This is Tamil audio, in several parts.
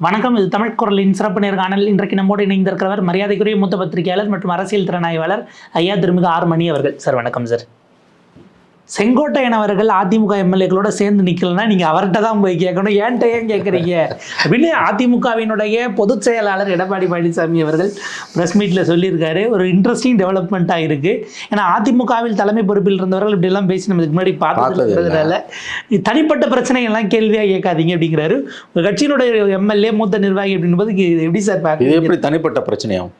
வணக்கம். இது தமிழ் குரலின் சிறப்பு நேர்காணல். இன்றைக்கு நம்மோடு இணைந்திருக்கிறவர் மரியாதைக்குரிய மூத்த பத்திரிகையாளர் மற்றும் அரசியல் திறனாய்வாளர் ஐயா திருமிகு ஆர் மணி அவர்கள். சார் வணக்கம். சார், செங்கோட்டையன் அவர்கள் அதிமுக எம்எல்ஏக்களோட சேர்ந்து நிக்கலன்னா நீங்க அவர்கிட்ட தான் போய் கேட்கணும், ஏன்ட்ட ஏன் கேட்குறீங்க அப்படின்னு அதிமுகவினுடைய பொதுச் செயலாளர் எடப்பாடி பழனிசாமி அவர்கள் பிரஸ் மீட்ல சொல்லியிருக்காரு. ஒரு இன்ட்ரெஸ்டிங் டெவலப்மெண்ட்டாக இருக்கு. ஏன்னா அதிமுகவில் தலைமை பொறுப்பில் இருந்தவர்கள் இப்படி எல்லாம் பேசி நம்ம இதுக்கு முன்னாடி பார்த்ததுனால தனிப்பட்ட பிரச்சனை எல்லாம் கேள்வியா கேட்காதீங்க அப்படிங்கிறாரு. ஒரு கட்சியினுடைய எம்எல்ஏ மூத்த நிர்வாகி அப்படின்போது எப்படி சார் பார்க்க, எப்படி தனிப்பட்ட பிரச்சனையாகும்?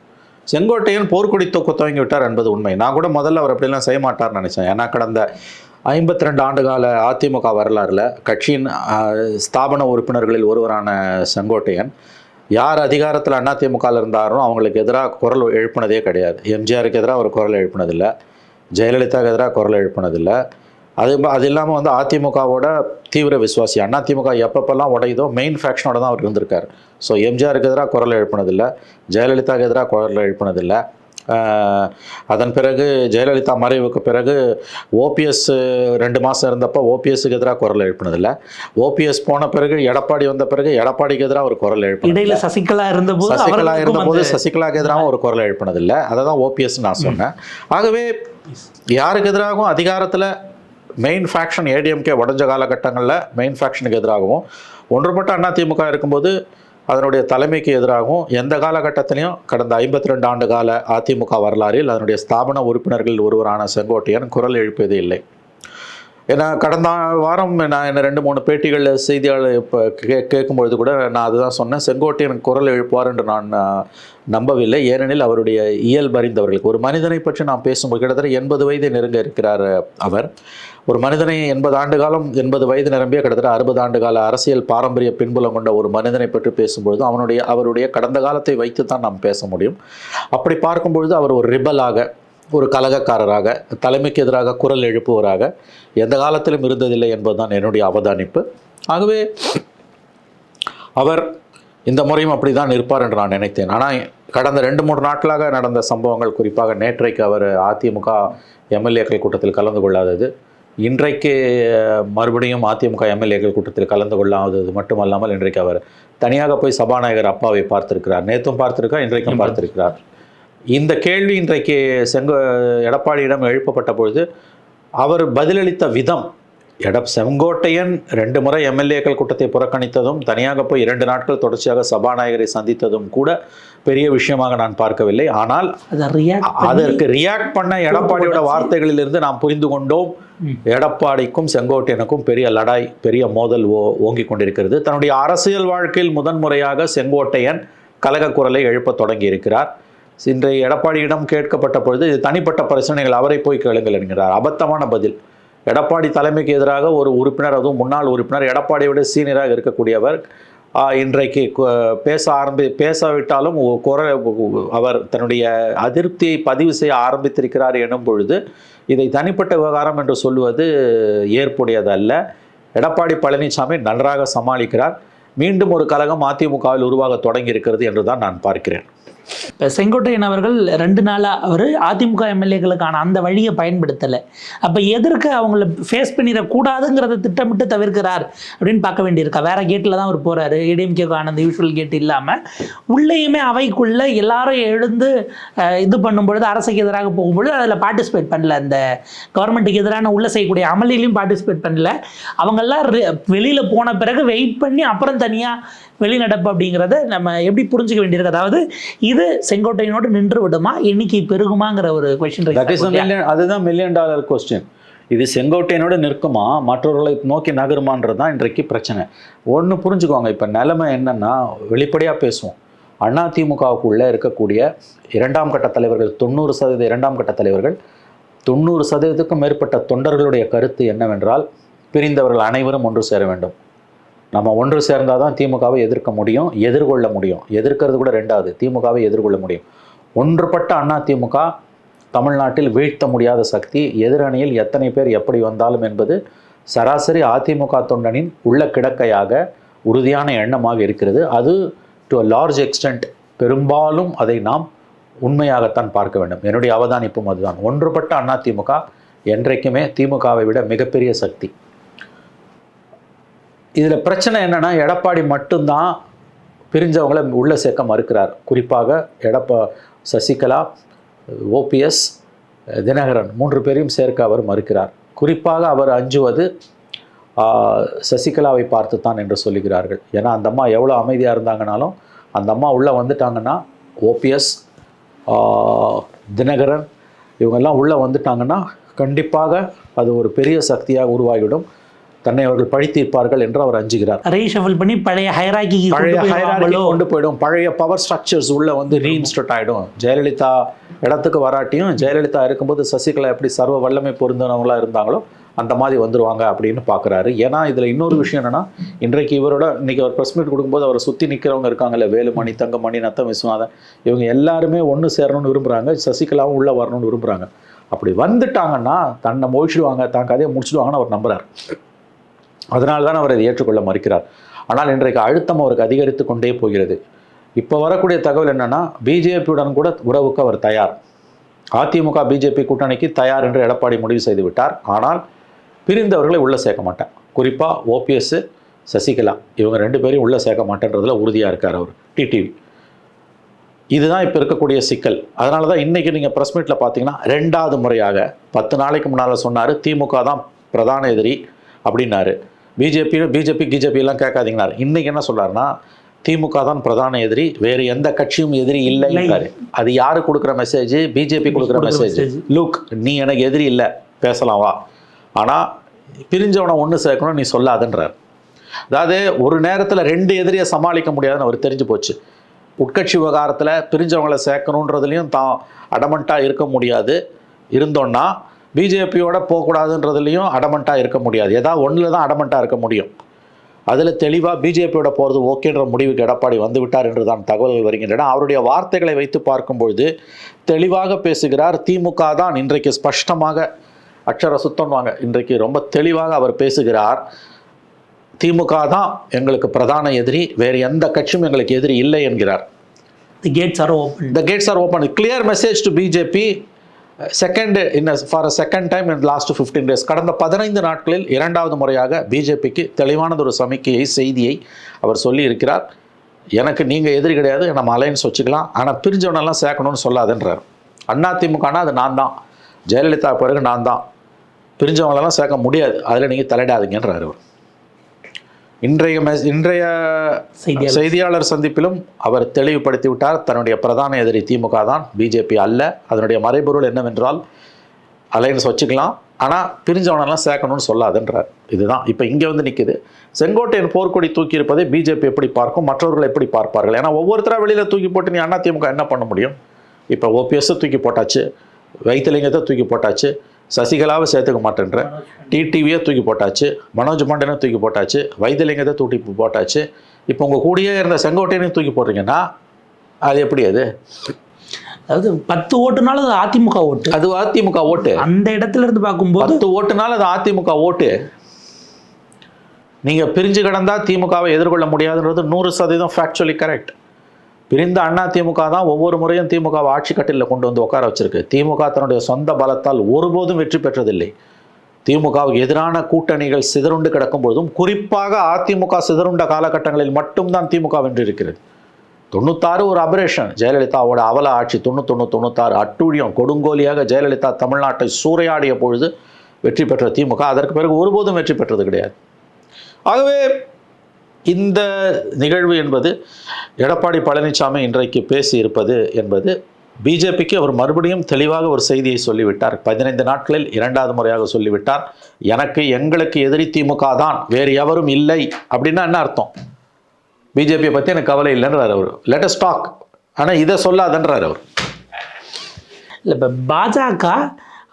செங்கோட்டையன் போர்க்கொடி தூக்க துவங்கி விட்டார் என்பது உண்மை. நான் கூட முதல்ல அவர் அப்படிலாம் செய்ய மாட்டார்னு நினைச்சேன். ஏன்னா கடந்த 52 ஆண்டுகால அதிமுக வரலாறுல கட்சியின் ஸ்தாபன உறுப்பினர்களில் ஒருவரான செங்கோட்டையன் யார் அதிகாரத்தில் அதிமுகவில் இருந்தாரோ அவங்களுக்கு எதிராக குரல் எழுப்பினதே கிடையாது. எம்ஜிஆருக்கு எதிராக ஒரு குரல் எழுப்பினதில்லை, ஜெயலலிதாவுக்கு எதிராக குரல் எழுப்பினதில்லை. அது இல்லாமல் அதிமுகவோட தீவிர விசுவாசி. அதிமுக எப்பப்பெல்லாம் உடையுதோ மெயின் ஃபேக்ஷனோட தான் அவர் இருந்திருக்கார். ஸோ எம்ஜிஆருக்கு எதிராக குரல் எழுப்பினதில்லை, ஜெயலலிதாவுக்கு எதிராக குரல் எழுப்பினதில்லை. அதன் பிறகு ஜெயலலிதா மறைவுக்கு பிறகு ஓபிஎஸ் 2 மாதம் இருந்தப்போ ஓபிஎஸ்க்கு எதிராக குரல் எழுப்பினதில்லை. ஓபிஎஸ் போன பிறகு எடப்பாடி வந்த பிறகு எடப்பாடிக்கு எதிராக ஒரு குரல் எழுப்பினதில்லை. சசிகலா இருந்தபோது சசிகலாவுக்கு எதிராக ஒரு குரல் எழுப்பினதில்லை. அதை தான் ஓபிஎஸ் நான் சொன்னேன். ஆகவே யாருக்கு எதிராகவும் அதிகாரத்தில் மெயின் ஃபேக்ஷன் ஏடிஎம்கே உடஞ்ச காலகட்டங்களில் மெயின் ஃபேக்ஷனுக்கு எதிராகவும் ஒன்றுபட்ட அதிமுக இருக்கும்போது அதனுடைய தலைமைக்கு எதிராகவும் எந்த காலகட்டத்திலையும் கடந்த 52 ஆண்டு கால அதிமுக வரலாறில் அதனுடைய ஸ்தாபன உறுப்பினர்கள் ஒருவரான செங்கோட்டையன் குரல் எழுப்பியதே இல்லை. ஏன்னா கடந்த வாரம் நான் என்ன 2-3 பேட்டிகளில் செய்தியாளர் இப்போ கேட்கும்பொழுது கூட நான் அதுதான் சொன்னேன். செங்கோட்டையன் குரல் எழுப்புவார் என்று நான் நம்பவில்லை. ஏனெனில் அவருடைய இயல்பு அறிந்தவர்களுக்கு ஒரு மனிதனை பற்றி நாம் பேசும்போது கிட்டத்தட்ட 80 வயதை நெருங்க இருக்கிறார் அவர். ஒரு மனிதனை 80 ஆண்டு காலம் 80 வயது நிரம்பிய கிட்டத்தட்ட 60 ஆண்டு கால அரசியல் பாரம்பரிய பின்புலம் கொண்ட ஒரு மனிதனை பற்றி பேசும்பொழுது அவருடைய கடந்த காலத்தை வைத்து தான் நாம் பேச முடியும். அப்படி பார்க்கும்பொழுது அவர் ஒரு ரிபலாக, ஒரு கலகக்காரராக, தலைமைக்கு எதிராக குரல் எழுப்புவராக எந்த காலத்திலும் இருந்ததில்லை என்பதுதான் என்னுடைய அவதானிப்பு. ஆகவே அவர் இந்த முறையும் அப்படி தான் இருப்பார் என்று நான் நினைத்தேன். ஆனால் கடந்த 2-3 நாட்களாக நடந்த சம்பவங்கள், குறிப்பாக நேற்றைக்கு அவர் அதிமுக எம்எல்ஏக்கள் கூட்டத்தில் கலந்து கொள்ளாதது, இன்றைக்கு மறுபடியும் அதிமுக எம்எல்ஏக்கள் கூட்டத்தில் கலந்து கொள்ளாதது மட்டுமல்லாமல் இன்றைக்கு அவர் தனியாக போய் சபாநாயகர் அப்பாவை பார்த்திருக்கிறார். நேற்றும் பார்த்திருக்கிறார், இன்றைக்கும் பார்த்திருக்கிறார். இந்த கேள்வி இன்றைக்கு எடப்பாடியிடம் எழுப்பப்பட்ட பொழுது அவர் பதிலளித்த விதம், செங்கோட்டையன் 2 முறை எம்எல்ஏக்கள் கூட்டத்தை புறக்கணித்ததும் தனியாக போய் 2 நாட்கள் தொடர்ச்சியாக சபாநாயகரை சந்தித்ததும் கூட பெரிய விஷயமாக நான் பார்க்கவில்லை. ஆனால் அதற்கு ரியாக்ட் பண்ண எடப்பாடியோட வார்த்தைகளிலிருந்து நாம் புரிந்து கொண்டோம், எடப்பாடிக்கும் செங்கோட்டையனுக்கும் பெரிய லடாய், பெரிய மோதல் ஓங்கி கொண்டிருக்கிறது. தன்னுடைய அரசியல் வாழ்க்கையில் முதன்முறையாக செங்கோட்டையன் கலக குரலை எழுப்ப தொடங்கி இருக்கிறார். இன்றைய எடப்பாடியிடம் கேட்கப்பட்ட பொழுது இது தனிப்பட்ட பிரச்சனைகள், அவரை போய் கேளுங்கள் என்கிறார். அபத்தமான பதில். எடப்பாடி தலைமைக்கு எதிராக ஒரு உறுப்பினர், அதுவும் முன்னாள் உறுப்பினர், எடப்பாடியோட சீனியராக இருக்கக்கூடியவர் இன்றைக்கு பேசாவிட்டாலும் அவர் தன்னுடைய அதிருப்தியை பதிவு செய்ய ஆரம்பித்திருக்கிறார் எனும் பொழுது இதை தனிப்பட்ட விவகாரம் என்று சொல்லுவது ஏற்புடையதல்ல. எடப்பாடி பழனிசாமி நன்றாக சமாளிக்கிறார். மீண்டும் ஒரு கலகம் அதிமுகவில் உருவாக தொடங்கி இருக்கிறது என்று தான் நான் பார்க்கிறேன். இப்போ செங்கோட்டையன் அவர்கள் 2 நாளாக அவர் அதிமுக எம்எல்ஏக்களுக்கான அந்த வழியை பயன்படுத்தலை. அப்போ எதற்கு அவங்கள ஃபேஸ் பண்ணிடக்கூடாதுங்கிறத திட்டமிட்டு தவிர்க்கிறார் அப்படின்னு பார்க்க வேண்டியிருக்கா? வேற கேட்டில் தான் அவர் போகிறாரு, ஏடிஎம்கேக்கான அந்த யூஸ்வல் கேட் இல்லாமல் உள்ளேயுமே அவைக்குள்ளே எல்லாரும் எழுந்து இது பண்ணும்பொழுது, அரசுக்கு எதிராக போகும்பொழுது அதில் பார்ட்டிசிபேட் பண்ணல. அந்த கவர்மெண்ட்டுக்கு எதிரான உள்ள செய்யக்கூடிய அமளிலையும் பார்ட்டிசிபேட் பண்ணல. அவங்கெல்லாம் வெளியில் போன பிறகு வெயிட் பண்ணி அப்புறம் தனியாக வெளிநடப்பு அப்படிங்கிறத நம்ம எப்படி புரிஞ்சுக்க வேண்டியிருக்கு? அதாவது இது செங்கோட்டையனோடு நின்று விடுமா, எண்ணிக்கை பெருகுமாங்கிற ஒரு கொஸ்டின். அதுதான் $1 மில்லியன் கொஸ்டின். இது செங்கோட்டையனோடு நிற்குமா, மற்றவர்களை நோக்கி நகருமான்றது தான் இன்றைக்கு பிரச்சனை. ஒன்று புரிஞ்சுக்கோங்க, இப்போ நிலைமை என்னன்னா, வெளிப்படையாக பேசுவோம். அதிமுகவுக்குள்ளே இருக்கக்கூடிய 2ஆம் கட்ட தலைவர்கள் 90% 2ஆம் கட்ட தலைவர்கள் 90%க்கும் மேற்பட்ட தொண்டர்களுடைய கருத்து என்னவென்றால், பிரிந்தவர்கள் அனைவரும் ஒன்று சேர வேண்டும். நம்ம ஒன்று சேர்ந்தால் தான் திமுகவை எதிர்க்க முடியும், எதிர்கொள்ள முடியும். எதிர்க்கிறது கூட 2வது, திமுகவை எதிர்கொள்ள முடியும். ஒன்றுபட்ட அதிமுக தமிழ்நாட்டில் வீழ்த்த முடியாத சக்தி. எதிரணியில் எத்தனை பேர் எப்படி வந்தாலும் என்பது சராசரி அதிமுக தொண்டனின் உள்ள கிடக்கையாக உறுதியான எண்ணமாக இருக்கிறது. அது டு அ லார்ஜ் எக்ஸ்டென்ட் பெரும்பாலும் அதை நாம் உண்மையாகத்தான் பார்க்க வேண்டும். என்னுடைய அவதானிப்பும் அதுதான். ஒன்றுபட்ட அதிமுக என்றைக்குமே திமுகவை விட மிகப்பெரிய சக்தி. இதில் பிரச்சனை என்னென்னா, எடப்பாடி மட்டும்தான் பிரிஞ்சவங்களை உள்ள சேர்க்க மறுக்கிறார். குறிப்பாக சசிகலா, ஓபிஎஸ், தினகரன் 3 பேரையும் சேர்க்க அவர் மறுக்கிறார். குறிப்பாக அவர் அஞ்சுவது சசிகலாவை பார்த்து தான் என்று சொல்லுகிறார்கள். ஏன்னா அந்த அம்மா எவ்வளோ அமைதியாக இருந்தாங்கனாலும் அந்த அம்மா உள்ளே வந்துட்டாங்கன்னா, ஓபிஎஸ், தினகரன் இவங்கெல்லாம் உள்ளே வந்துட்டாங்கன்னா கண்டிப்பாக அது ஒரு பெரிய சக்தியாக உருவாகிவிடும், தன்னை அவர்கள் பழித்தீர்ப்பார்கள் என்று அவர் அஞ்சுகிறார். ரீஷஃபிள் பண்ணி பழைய ஹைரார்கி கொண்டு போயிடும், பழைய பவர் ஸ்ட்ரக்சர்ஸ் உள்ள வந்து ரீஇன்ஸ்டேட் ஆகிடும். ஜெயலலிதா இடத்துக்கு வராட்டியும் ஜெயலலிதா இருக்கும்போது சசிகலா எப்படி சர்வ வல்லமை பொருந்தவங்களாக இருந்தாங்களோ அந்த மாதிரி வந்துருவாங்க அப்படின்னு பார்க்குறாரு. ஏன்னா இதில் இன்னொரு விஷயம் என்னென்னா, இன்றைக்கு இன்னைக்கு அவர் ப்ரெஸ் மீட் கொடுக்கும்போது அவரை சுற்றி நிற்கிறவங்க இருக்காங்கல்ல, வேலுமணி, தங்கமணி, நத்தம் விஸ்வநாதன், இவங்க எல்லாருமே ஒன்று சேரணும்னு விரும்புகிறாங்க, சசிகலாவும் உள்ளே வரணும்னு விரும்புகிறாங்க. அப்படி வந்துட்டாங்கன்னா தன்னை மொழிச்சிடுவாங்க, தான் கதையை முடிச்சிடுவாங்கன்னு அவர் நம்புகிறார். அதனால தான் அவர் அதை ஏற்றுக்கொள்ள மறுக்கிறார். ஆனால் இன்றைக்கு அழுத்தம் அவருக்கு அதிகரித்து கொண்டே போகிறது. இப்போ வரக்கூடிய தகவல் என்னென்னா, பிஜேபியுடன் கூட உறவுக்கு அவர் தயார். அதிமுக பிஜேபி கூட்டணிக்கு தயார் என்று எடப்பாடி முடிவு செய்து விட்டார். ஆனால் பிரிந்தவர்களை உள்ளே சேர்க்க மாட்டேன். குறிப்பாக ஓபிஎஸ், சசிகலா இவங்க 2 பேரையும் உள்ளே சேர்க்க மாட்டேன்றதுல உறுதியாக இருக்கார் அவர், டிடிவி. இதுதான் இப்போ இருக்கக்கூடிய சிக்கல். அதனால தான் இன்றைக்கி நீங்கள் ப்ரெஸ் மீட்டில் பார்த்தீங்கன்னா 2வது முறையாக 10 நாளைக்கு முன்னால் சொன்னார் திமுக தான் பிரதான எதிரி அப்படின்னாரு. பிஜேபிலாம் கேட்காதீங்கன்னாரு. இன்றைக்கி என்ன சொல்கிறாருன்னா, திமுக தான் பிரதான எதிரி, வேறு எந்த கட்சியும் எதிரி இல்லைன்னாரு. அது யாரு கொடுக்குற மெசேஜ்? பிஜேபி கொடுக்குற மெசேஜ். லுக், நீ எனக்கு எதிரி இல்லை, பேசலாம் வா, ஆனால் பிரிஞ்சவனை ஒன்று சேர்க்கணும் நீ சொல்லாதுன்றார். அதாவது ஒரு நேரத்தில் 2 எதிரியை சமாளிக்க முடியாதுன்னு அவர் தெரிஞ்சு போச்சு. உட்கட்சி விவகாரத்தில் பிரிஞ்சவங்களை சேர்க்கணுன்றதுலையும் தான் அடமெண்ட்டாக இருக்க முடியாது, இருந்தோன்னா பிஜேபியோட போகக்கூடாதுன்றதுலையும் அடமெண்ட்டாக இருக்க முடியாது. ஏதாவது ஒன்றில் தான் அடமெண்ட்டாக இருக்க முடியும். அதில் தெளிவாக பிஜேபியோட போகிறது ஓகேன்ற முடிவுக்கு எடப்பாடி வந்துவிட்டார் என்று தான் தகவல்கள் வருகின்றன. அவருடைய வார்த்தைகளை வைத்து பார்க்கும்பொழுது தெளிவாக பேசுகிறார். திமுக தான் இன்றைக்கு ஸ்பஷ்டமாக அக்ஷர சுத்தம்வாங்க, இன்றைக்கு ரொம்ப தெளிவாக அவர் பேசுகிறார். திமுக தான் எங்களுக்கு பிரதான எதிரி, வேறு எந்த கட்சியும் எங்களுக்கு எதிரி இல்லை என்கிறார். The gates are open. The gates are open. Clear message to BJP. For a second time in the last 15 days. கடந்த 15 நாட்களில் 2வது முறையாக பிஜேபிக்கு தெளிவானது ஒரு சமிக்கையை, செய்தியை அவர் சொல்லி இருக்கிறார். எனக்கு நீங்கள் எதிரி கிடையாது, நம்ம அலைன்ஸ் வச்சுக்கலாம், ஆனால் பிரிஞ்சவனெல்லாம் சேர்க்கணும்னு சொல்லாதுன்றார். அதிமுகனா அது நான் தான், ஜெயலலிதா பிறகு நான் தான், பிரிஞ்சவங்களெல்லாம் சேர்க்க முடியாது, அதில் நீங்கள் தலையிடாதீங்கன்றார் அவர். இன்றைய செய்தியாளர் சந்திப்பிலும் அவர் தெளிவுபடுத்தி விட்டார், தன்னுடைய பிரதான எதிரி திமுக தான், பிஜேபி அல்ல. அதனுடைய மறைபொருள் என்னவென்றால், அலைன்ஸ் வச்சுக்கலாம், ஆனால் பிரிஞ்சவனெல்லாம் சேர்க்கணும்னு சொல்லாதுன்றார். இதுதான் இப்போ இங்கே வந்து நிற்குது. செங்கோட்டையன் போர்க்கொடி தூக்கி இருப்பதை பிஜேபி எப்படி பார்க்கும், மற்றவர்கள் எப்படி பார்ப்பார்கள்? ஏன்னா ஒவ்வொருத்தராக வெளியில் தூக்கி போட்டு நீ அதிமுக என்ன பண்ண முடியும்? இப்போ ஓபிஎஸ்ஸை தூக்கி போட்டாச்சு, வைத்திலிங்கத்தை தூக்கி போட்டாச்சு, சசிகலாவை சேர்த்துக்க மாட்டேன்ற, டிடிவியை தூக்கி போட்டாச்சு, மனோஜ் பாண்டியனை தூக்கி போட்டாச்சு, வைத்திலிங்கத்தை தூக்கி போட்டாச்சு, இப்போ உங்கள் கூடயே இருந்த செங்கோட்டையனையும் தூக்கி போடுறீங்கன்னா அது எப்படி? அது அதாவது 10 ஓட்டுனாலும் அது அதிமுக ஓட்டு, அது அதிமுக ஓட்டு. அந்த இடத்துல இருந்து பார்க்கும்போது 10 ஓட்டுனாலும் அது அதிமுக ஓட்டு. நீங்கள் பிரிஞ்சு கிடந்தா திமுகவை எதிர்கொள்ள முடியாதுன்றது 100% ஃபேக்சுவலி கரெக்ட். பிரிந்த அதிமுக தான் ஒவ்வொரு முறையும் திமுகவை ஆட்சி கட்டிலில் கொண்டு வந்து உட்கார வச்சிருக்கு. திமுக தன்னுடைய சொந்த பலத்தால் ஒருபோதும் வெற்றி பெற்றதில்லை. திமுகவுக்கு எதிரான கூட்டணிகள் சிதறுண்டு கிடக்கும் பொழுதும், குறிப்பாக அதிமுக சிதறுண்ட காலகட்டங்களில் மட்டும்தான் திமுக வென்றிருக்கிறது. 96 ஒரு அபரேஷன், ஜெயலலிதாவோட அவல ஆட்சி. 96 அட்டூழியம், கொடுங்கோலியாக ஜெயலலிதா தமிழ்நாட்டை சூறையாடிய பொழுது வெற்றி பெற்ற திமுக அதற்கு பிறகு ஒருபோதும் வெற்றி பெற்றது கிடையாது. ஆகவே இந்த நிகழ்வு என்பது, எடப்பாடி பழனிசாமி இன்றைக்கு பேசி இருப்பது என்பது, பிஜேபிக்கு அவர் மறுபடியும் தெளிவாக ஒரு செய்தியை சொல்லிவிட்டார். 15 நாட்களில் 2வது முறையாக சொல்லிவிட்டார். எங்களுக்கு எதிரி திமுக தான், வேறு எவரும் இல்லை. அப்படின்னா என்ன அர்த்தம்? பிஜேபியை பற்றி எனக்கு கவலை இல்லைன்றார் அவர். லெட் அஸ் டாக், ஆனால் இதை சொல்லாதன்றார் அவர். இல்லை, இப்போ பாஜக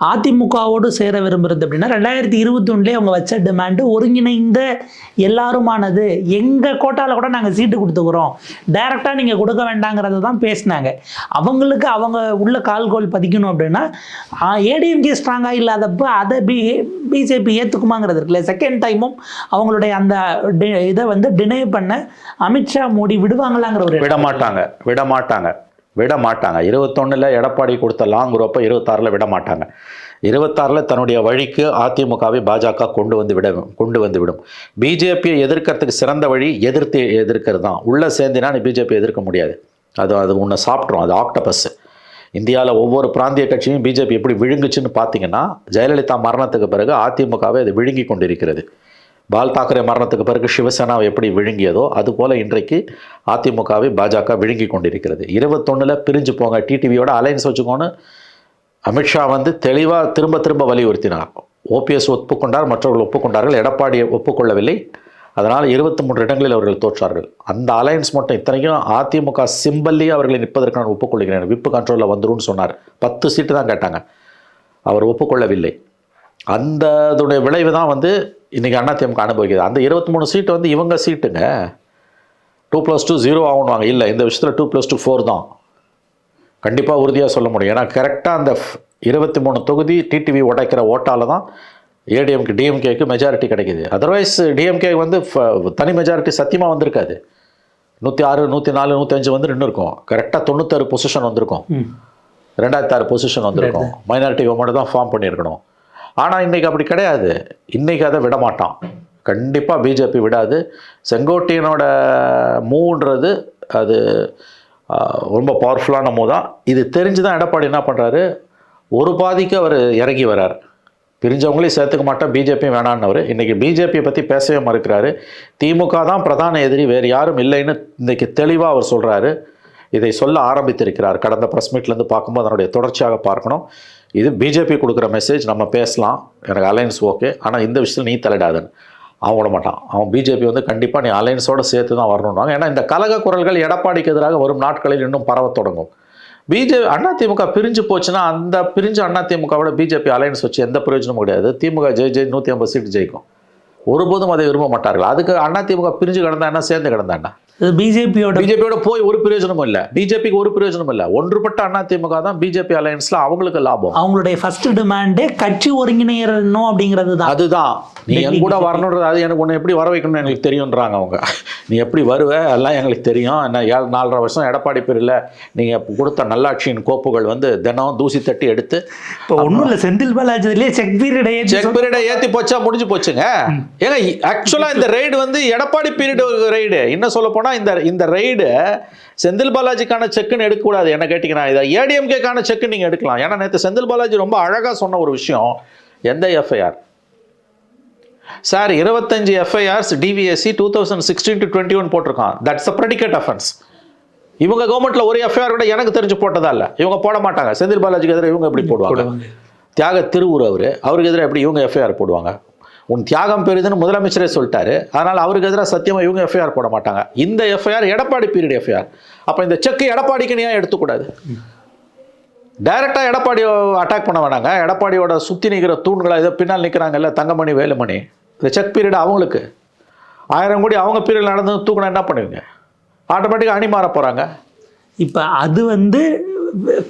அதிமுகவோடு சேர விரும்புகிறது அப்படின்னா 2021 அவங்க வச்ச டிமாண்டு ஒருங்கிணைந்த எல்லாருமானது, எங்கள் கோட்டாவில் கூட நாங்கள் சீட்டு கொடுத்துக்கிறோம், டைரெக்டாக நீங்கள் கொடுக்க வேண்டாங்கிறத தான் பேசினாங்க. அவங்களுக்கு அவங்க உள்ள கால்கோல் பதிக்கணும் அப்படின்னா ஏடிஎம்கே ஸ்ட்ராங்காக இல்லாதப்போ அதை பிஜேபி ஏற்றுக்குமாங்கிறது இருக்குல்ல. செகண்ட் டைமும் அவங்களுடைய அந்த இதை வந்து டினை பண்ண அமித்ஷா மோடி விடுவாங்களாங்கிற ஒரு விட மாட்டாங்க. 21 எடப்பாடி கொடுத்த லாங் ரோப்பை 26 விட மாட்டாங்க. 26 தன்னுடைய வழிக்கு அதிமுகவை பாஜக கொண்டு வந்து விடும். பிஜேபியை எதிர்க்கிறதுக்கு சிறந்த வழி எதிர்க்கிறது தான். உள்ளே சேர்ந்தினா நீ பிஜேபி எதிர்க்க முடியாது. அது உன்னை சாப்பிட்ரும். அது ஆக்டோபஸ். இந்தியாவில் ஒவ்வொரு பிராந்திய கட்சியும் பிஜேபி எப்படி விழுங்குச்சுன்னு பார்த்தீங்கன்னா, ஜெயலலிதா மரணத்துக்கு பிறகு அதிமுகவை அது விழுங்கி கொண்டிருக்கிறது. பால் தாக்கரே மரணத்துக்கு பிறகு சிவசேனாவை எப்படி விழுங்கியதோ அதுபோல் இன்றைக்கு அதிமுகவை பாஜக விழுங்கி கொண்டிருக்கிறது. 21 பிரிஞ்சு போங்க, டிடிவியோட அலைன்ஸ் வச்சுக்கோன்னு அமித்ஷா வந்து தெளிவாக திரும்ப வலியுறுத்தினார். ஓபிஎஸ் ஒப்புக்கொண்டார், மற்றவர்கள் ஒப்புக்கொண்டார்கள், எடப்பாடியை ஒப்புக்கொள்ளவில்லை. அதனால் 23 இடங்களில் அவர்கள் தோற்றார்கள். அந்த அலையன்ஸ் மட்டும், இத்தனைக்கும் அதிமுக சிம்பல்லையே அவர்களை நிற்பதற்கு நான் ஒப்புக்கொள்கிறேன், விப்பு கண்ட்ரோலில் வந்துரும்னு சொன்னார். 10 சீட்டு தான் கேட்டாங்க, அவர் ஒப்புக்கொள்ளவில்லை. அதோடைய விளைவு தான் வந்து இன்றைக்கி அதிமுக அனுபவிக்குது. அந்த 23 சீட்டு வந்து இவங்க சீட்டுங்க. 2+2 0 ஆகணுவாங்க. இல்லை, இந்த விஷயத்தில் 2+2 4 தான் கண்டிப்பாக உறுதியாக சொல்ல முடியும். ஏன்னா கரெக்டாக அந்த 23 தொகுதி டிடிவி உடைக்கிற ஓட்டால் தான் ஏடிஎம்கே டிஎம்கேக்கு மெஜாரிட்டி கிடைக்கிது. அதர்வைஸ் டிஎம்கே வந்து தனி மெஜாரிட்டி சத்தியமாக வந்திருக்காது. 106, 104, 105 வந்து நின்று இருக்கும். கரெக்டாக 96 பொசிஷன் வந்திருக்கும். 2006 பொசிஷன் வந்திருக்கும். மைனாரிட்டி கவர்மெண்ட் தான் ஃபார்ம் பண்ணியிருக்கணும். ஆனால் இன்றைக்கி அப்படி கிடையாது. இன்றைக்கி அதை விட மாட்டான். கண்டிப்பாக பிஜேபி விடாது. செங்கோட்டையனோட மூவ்ன்றது அது ரொம்ப பவர்ஃபுல்லான மூவ் தான். இது தெரிஞ்சு தான் எடப்பாடி என்ன பண்ணுறாரு, ஒரு பாதிக்கு அவர் இறங்கி வர்றார். பிரிஞ்சவங்களையும் சேர்த்துக்க மாட்டேன், பிஜேபியும் வேணான்னவர். இன்றைக்கி பிஜேபியை பற்றி பேசவே மறுக்கிறாரு. திமுக தான் பிரதான எதிரி, வேறு யாரும் இல்லைன்னு இன்றைக்கி தெளிவாக அவர் சொல்கிறாரு. இதை சொல்ல ஆரம்பித்திருக்கிறார். கடந்த ப்ரெஸ் மீட்லேருந்து பார்க்கும்போது அதனுடைய தொடர்ச்சியாக பார்க்கணும். இது பிஜேபி கொடுக்குற மெசேஜ். நம்ம பேசலாம், எனக்கு அலையன்ஸ் ஓகே, ஆனால் இந்த விஷயத்தில் நீ தலையிடாதுன்னு. அவன் விட மாட்டான். அவன் பிஜேபி வந்து கண்டிப்பாக நீ அலையன்ஸோடு சேர்த்து தான் வரணும்னாங்க. ஏன்னா இந்த கலக குரல்கள் எடப்பாடிக்கு எதிராக வரும் நாட்களில் இன்னும் பரவ தொடங்கும். அதிமுக பிரிஞ்சு போச்சுன்னா அந்த பிரிஞ்சு அதிமுகவோட பிஜேபி அலையன்ஸ் வச்சு எந்த பிரயோஜனமும் கிடையாது. திமுக ஜெய் 150 சீட்டு ஜெயிக்கும். ஒருபோதும் அதை விரும்ப மாட்டார்கள். அதுக்கு அதிமுக பிரிஞ்சு கிடந்தா என்ன, சேர்ந்து கிடந்தா என்ன? பிஜேபியோட போய் ஒரு பிரயோஜனமும் இல்லை. பிஜேபிக்கு ஒரு பிரயோஜனமும் இல்லை. ஒன்றுபட்ட அதிமுக தான் பிஜேபி அலையன்ஸ்ல அவங்களுக்கு லாபம். அவங்களுடைய ஃபர்ஸ்ட் டிமாண்டே கட்சி ஒருங்கிணையணும் அப்படிங்கிறது தான். அதுதான் நீ என் கூட வரணுன்றது. அது எனக்கு ஒன்று எப்படி வர வைக்கணும்னு எங்களுக்கு தெரியுன்றாங்க அவங்க. நீ எப்படி வருவ எல்லாம் எங்களுக்கு தெரியும். என்ன 4.5 வருஷம் எடப்பாடி பேரில் நீங்கள் கொடுத்த நல்லாட்சியின் கோப்புகள் வந்து தினம் தூசி தட்டி எடுத்து இப்போ ஒன்றும் இல்லை, செந்தில் பாலாஜிலே செக் பீரியடை ஏற்றி போச்சா முடிஞ்சு போச்சுங்க. ஏங்க ஆக்சுவலாக இந்த ரெய்டு வந்து எடப்பாடி பீரியட் ரெய்டு. என்ன சொல்ல போனால் இந்த ரெய்டு செந்தில் பாலாஜிக்கான செக்குன்னு எடுக்கக்கூடாது. என்ன கேட்டிங்கன்னா இதை ஏடிஎம்கேக்கான செக்குன்னு நீங்கள் எடுக்கலாம். ஏன்னா நேற்று செந்தில் பாலாஜி ரொம்ப அழகாக சொன்ன ஒரு விஷயம், எந்த FIR sir 25 FIRs DVSC 2016 to 21 போட்டிருக்கான். That's a predicate offence. இவங்க கவர்மெண்ட்ல ஒரு எஃப்ஐஆர் கூட எனக்கு தெரிஞ்சு போட்டதா இல்லை. இவங்க போட மாட்டாங்க. செந்தில் பாலாஜிக்கு எதிராக இவங்க எப்படி போடுவாங்க? தியாக திருவூர் அவருக்கு எதிராக எப்படி இவங்க எஃப்ஐஆர் போடுவாங்க? உன் தியாகம் பெரிதுன்னு முதலமைச்சரே சொல்லிட்டாரு. அதனால் அவருக்கு எதிராக சத்தியமாக இவங்க எஃப்ஐஆர் போட மாட்டாங்க. இந்த எஃப்ஐஆர் எடப்பாடி பீரியட் எஃப்ஐஆர். அப்போ இந்த செக்கு எடப்பாடிக்கு ஏன் எடுத்துக்கூடாது? டைரெக்டாக எடப்பாடியை அட்டாக் பண்ண வேணாங்க. எடப்பாடியோட சுற்றி நிற்கிற தூண்களை ஏதோ பின்னால் நிற்கிறாங்கல்ல, தங்கமணி வேலுமணி, இந்த செக் பீரியட் அவங்களுக்கு 1000 கோடி அவங்க பீரியட் நடந்து தூக்கினா என்ன பண்ணுவீங்க? ஆட்டோமேட்டிக்காக அணி மாற போகிறாங்க. இப்போ அது வந்து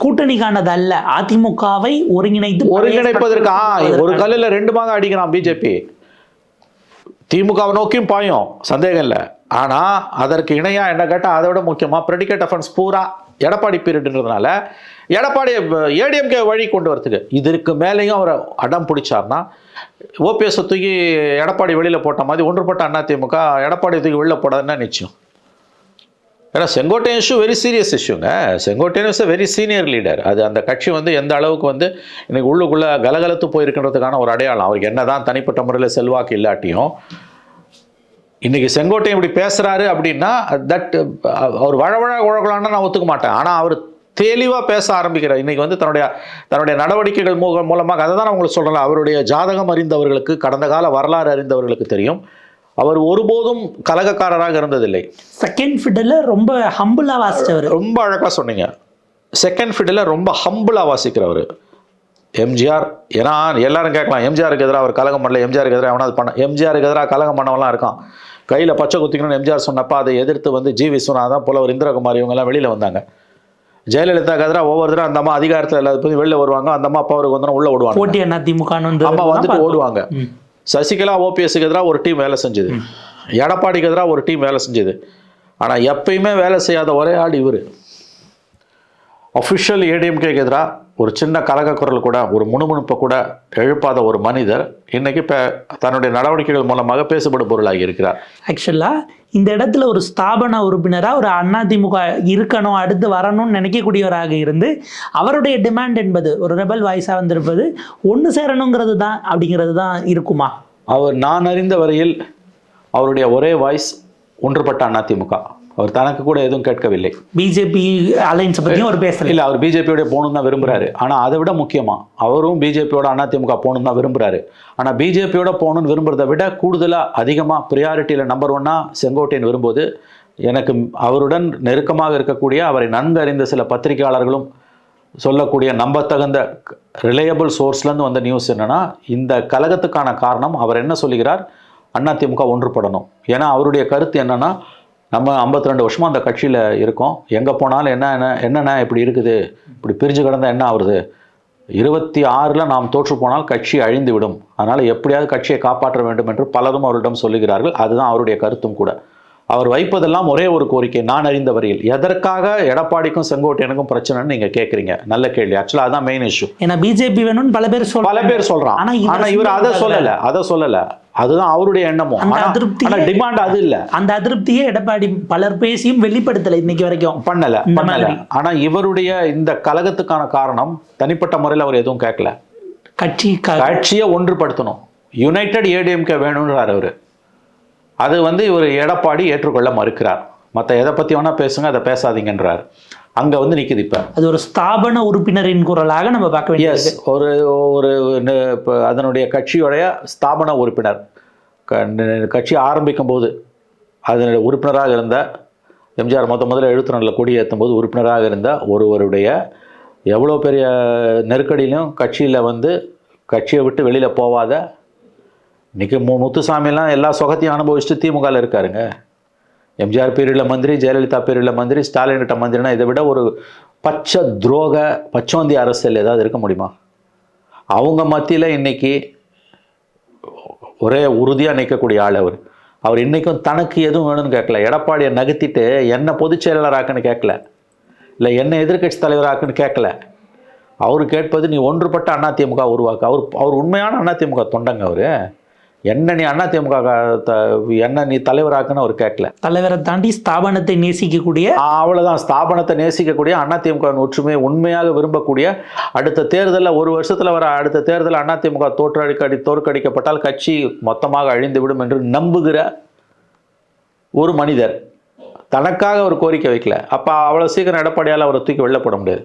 கூட்டணிக்கானது அல்ல, அதிமுகவை ஒருங்கிணைப்பதற்கு ஒரு கல்லில் 2 மாங்க அடிக்கிறான் பிஜேபி. திமுகவை நோக்கியும் பாயும், சந்தேகம் இல்லை. ஆனால் அதற்கு இணையாக என்ன கேட்டால் அதை விட முக்கியமாக ப்ரெடிகேட் அஃபென்ஸ் பூரா எடப்பாடி பீரியட்ன்றதுனால எடப்பாடி ஏடிஎம்கே வழி கொண்டு வரதுக்கு இதற்கு மேலேயும் அவர் அடம் பிடிச்சார்னா ஓபிஎஸ் தூக்கி எடப்பாடி வெளியில் போட்ட மாதிரி ஒன்றுபட்ட அதிமுக எடப்பாடி தூக்கி வெளியில் போடாதுன்னா நிச்சயம். ஏன்னா செங்கோட்டையன் இஷ்யூ வெரி சீரியஸ் இஷ்யூங்க. Sengottaiyan is very senior leader. அது அந்த கட்சி வந்து எந்த அளவுக்கு வந்து இன்னைக்கு உள்ளுக்குள்ளே கலகலத்து போயிருக்கின்றதுக்கான ஒரு அடையாளம். அவருக்கு என்ன தான் தனிப்பட்ட முறையில் செல்வாக்கு இல்லாட்டியும் இன்றைக்கி செங்கோட்டையன் இப்படி பேசுகிறாரு அப்படின்னா தட் அவர் உழகலான்னு நான் ஒத்துக்க மாட்டேன். ஆனால் அவர் தெளிவாக பேச ஆரம்பிக்கிறார். இன்றைக்கி வந்து தன்னுடைய நடவடிக்கைகள் மூலமாக அதை தான் உங்களுக்கு சொல்கிறேன். அவருடைய ஜாதகம் அறிந்தவர்களுக்கு, கடந்த கால வரலாறு அறிந்தவர்களுக்கு தெரியும், அவர் ஒருபோதும் கலகக்காரராக இருந்ததில்லை. செகண்ட் ஃபிடல ரொம்ப ஹம்பிளாக வாசித்தவர். ரொம்ப அழகாக சொன்னீங்க. செகண்ட் ஃபிடல ரொம்ப ஹம்பிளாக வாசிக்கிறவர் எம்ஜிஆர். ஏன்னா எல்லாரும் கேட்கலாம், எம்ஜிஆருக்கு எதிராக அவர் கலகம் பண்ணல, எம்ஜிஆருக்கு எதிராக அவனாவது பண்ண. எம்ஜிஆருக்கு எதிராக கலகம் பண்ணவெல்லாம் இருக்கான். கையில் பச்சை குத்திக்கணும்னு எம்ஜிஆர் சொன்னப்போ அதை எதிர்த்து வந்து ஜி விஸ்வநாதன் புலவர் இந்திரகுமார் இவங்கெல்லாம் வெளியில் வந்தாங்க. ஜெயலலிதாக்கு எதிராக ஒவ்வொரு தடவை அந்த அம்மா அதிகாரத்தில் எல்லாத்தையும் வெளியில் வருவாங்க. அந்த அம்மா அப்பா அவருக்கு வந்து உள்ள ஓடுவாங்க. அம்மா வந்துட்டு ஓடுவாங்க. சசிகலா ஓபிஎஸ்க்கு எதிராக ஒரு டீம் வேலை செஞ்சுது, எடப்பாடிக்கு எதிராக ஒரு டீம் வேலை செஞ்சுது. ஆனால் எப்பயுமே வேலை செய்யாத ஒரே ஆள் இவர். அஃபிஷியல் ஏடிஎம்கேக்கு எதிராக ஒரு சின்ன கலகக்குரல் கூட, ஒரு முணுமுணுப்பை கூட எழுப்பாத ஒரு மனிதர் இன்னைக்கு இப்போ தன்னுடைய நடவடிக்கைகள் மூலமாக பேசுபடும் பொருளாகி இருக்கிறார். ஆக்சுவலாக இந்த இடத்துல ஒரு ஸ்தாபன உறுப்பினராக ஒரு அதிமுக இருக்கணும், அடுத்து வரணும்னு நினைக்கக்கூடியவராக இருந்து அவருடைய டிமாண்ட் என்பது ஒரு ரெபல் வாய்ஸாக வந்திருப்பது ஒன்று சேரணுங்கிறது தான் அப்படிங்கிறது தான் இருக்குமா? நான் அறிந்த வரையில் அவருடைய ஒரே வாய்ஸ் ஒன்றுபட்ட அதிமுக. அவர் தனக்கு கூட எதுவும் கேட்கவில்லை. பிஜேபி அலைன்ஸை பற்றியும் அவர் பேசல. இல்லை, அவர் பிஜேபியோட போகணும் தான் விரும்புகிறாரு. ஆனால் அதை விட முக்கியமாக அவரும் பிஜேபியோட அதிமுக போகணும் தான் விரும்புகிறாரு. ஆனால் பிஜேபியோட போகணுன்னு விரும்புகிறத விட கூடுதலாக அதிகமாக ப்ரியாரிட்டியில் நம்பர் 1 செங்கோட்டையன் விரும்புவது, எனக்கு அவருடன் நெருக்கமாக இருக்கக்கூடிய அவரை நன்கு அறிந்த சில பத்திரிகையாளர்களும் சொல்லக்கூடிய நம்பத்தகுந்த ரிலையபிள் சோர்ஸ்லேருந்து வந்த நியூஸ் என்னென்னா, இந்த கலகத்துக்கான காரணம் அவர் என்ன சொல்லுகிறார், அதிமுக ஒன்றுபடணும். ஏன்னா அவருடைய கருத்து என்னென்னா, நம்ம 52 வருஷமாக அந்த கட்சியில் இருக்கோம், எங்கே போனாலும் என்னென்ன இப்படி இருக்குது, இப்படி பிரிஞ்சு கிடந்தால் என்ன ஆகுது, 26 நாம் தோற்று போனால் கட்சி அழிந்து விடும், அதனால் எப்படியாவது கட்சியை காப்பாற்ற வேண்டும் என்று பலரும் அவரிடம் சொல்லுகிறார்கள். அதுதான் அவருடைய கருத்தும் கூட. அவர் வைப்பதெல்லாம் ஒரே ஒரு கோரிக்கை, நான் அறிந்த வரையில். எதற்காக எடப்பாடிக்கும் செங்கோட்டையனுக்கும் பிரச்சனைன்னு நீங்கள் கேட்குறீங்க, நல்ல கேள்வி. ஆக்சுவலாக அதுதான் மெயின் இஷ்யூ. ஏன்னா பிஜேபி வேணும்னு பல பேர் சொல்கிறான். ஆனால் இவர் அதை சொல்லலை. அதுதான் அவருடைய எண்ணமும். ஆனால் டிமாண்ட் அது இல்லை. அந்த அதிருப்தியை எடப்பாடி பலர் பேசியும் வெளிப்படுத்தலை, இன்னைக்கு வரைக்கும் பண்ணல. ஆனால் இவருடைய இந்த கலகத்துக்கான காரணம் தனிப்பட்ட முறையில் அவர் எதுவும் கேட்கல. கட்சியை ஒன்றுபடுத்தணும், யுனைடெட் ஏடிஎம்கே வேணும்ன்றார் அவர். அது இவர் எடப்பாடி ஏற்றுக்கொள்ள மறுக்கிறார். மற்ற எதை பற்றி வேணால் பேசுங்க, அதை பேசாதீங்கன்றார். அங்கே நிற்குது. இப்போ அது ஒரு ஸ்தாபன உறுப்பினரின் குரலாக நம்ம பார்க்க வேண்டியது. ஒரு இப்போ அதனுடைய கட்சியுடைய ஸ்தாபன உறுப்பினர் கட்சி ஆரம்பிக்கும் போது அதனுடைய உறுப்பினராக இருந்த எம்ஜிஆர் முதல்ல 72 கொடி ஏற்றும் போது உறுப்பினராக இருந்த ஒருவருடைய எவ்வளோ பெரிய நெருக்கடியிலும் கட்சியில் கட்சியை விட்டு வெளியில் போவாத, இன்றைக்கி முத்துசாமிலாம் எல்லா சுகத்தையும் அனுபவிச்சுட்டு திமுகவில் இருக்காருங்க. எம்ஜிஆர் பீரியடில் மந்திரி, ஜெயலலிதா பீரியடில் மந்திரி, ஸ்டாலின் கிட்ட மந்திரினா இதை விட ஒரு பச்சை துரோக பச்சோந்தி அரசியல் ஏதாவது இருக்க முடியுமா? அவங்க மத்தியில் இன்னைக்கு ஒரே உறுதியாக நிற்கக்கூடிய ஆள் அவர். அவர் இன்றைக்கும் தனக்கு எதுவும் வேணும்னு கேட்கல. எடப்பாடியை நகர்த்திட்டு என்ன பொதுச் செயலாளராக்குன்னு கேட்கல, இல்லை என்ன எதிர்கட்சி தலைவராக்குன்னு கேட்கல. அவர் கேட்பது நீ ஒன்றுபட்ட அதிமுக உருவாக்கு. அவர் உண்மையான அதிமுக தொண்டங்க. அவர் என்ன நீ அதிமுக என்ன நீ தலைவராக்குன்னு அவர் கேட்கல. தலைவரை தாண்டி ஸ்தாபனத்தை நேசிக்கக்கூடிய, அவ்வளோதான், ஸ்தாபனத்தை நேசிக்கக்கூடிய அதிமுக ஒற்றுமையை உண்மையாக விரும்பக்கூடிய, அடுத்த தேர்தலில் ஒரு வருஷத்தில் வர அடுத்த தேர்தலில் அதிமுக தோற்கடிக்கப்பட்டால் கட்சி மொத்தமாக அழிந்துவிடும் என்று நம்புகிற ஒரு மனிதர் தனக்காக ஒரு கோரிக்கை வைக்கல. அப்போ அவ்வளோ சீக்கிரம் எடப்பாடியால் அவரை தூக்கி வெளில போட முடியாது.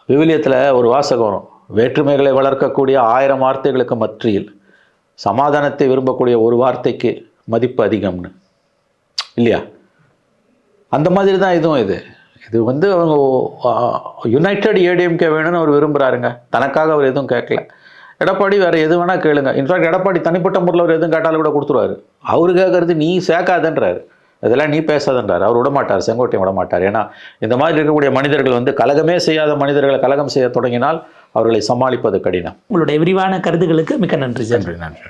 விவிலியத்தில் ஒரு வாசகம் வரும், வேற்றுமைகளை வளர்க்கக்கூடிய 1000 வார்த்தைகளுக்கு மத்தியில் சமாதானத்தை விரும்பக்கூடிய ஒரு வார்த்தைக்கு மதிப்பு அதிகம்னு, இல்லையா? அந்த மாதிரி தான் இதுவும். இது அவங்க யுனைடெட் ஏடிஎம்கே வேணும்னு அவர் விரும்புகிறாருங்க. தனக்காக அவர் எதுவும் கேட்கல. எடப்பாடி வேறு எது வேணால் கேளுங்க. இன்ஃபேக்ட் எடப்பாடி தனிப்பட்ட முறையில் அவர் எதுவும் கேட்டாலும் கூட கொடுத்துருவாரு. அவர் கேட்கறது நீ சேர்க்காதன்றாரு, இதெல்லாம் நீ பேசாதன்றார். அவர் விடமாட்டார், செங்கோட்டையன் விடமாட்டார். ஏன்னா இந்த மாதிரி இருக்கக்கூடிய மனிதர்கள் கலகமே செய்யாத மனிதர்களை கலகம் செய்ய தொடங்கினால் அவர்களை சமாளிப்பது கடினம். உங்களுடைய விரிவான கருத்துக்களுக்கு மிக்க நன்றி. நன்றி.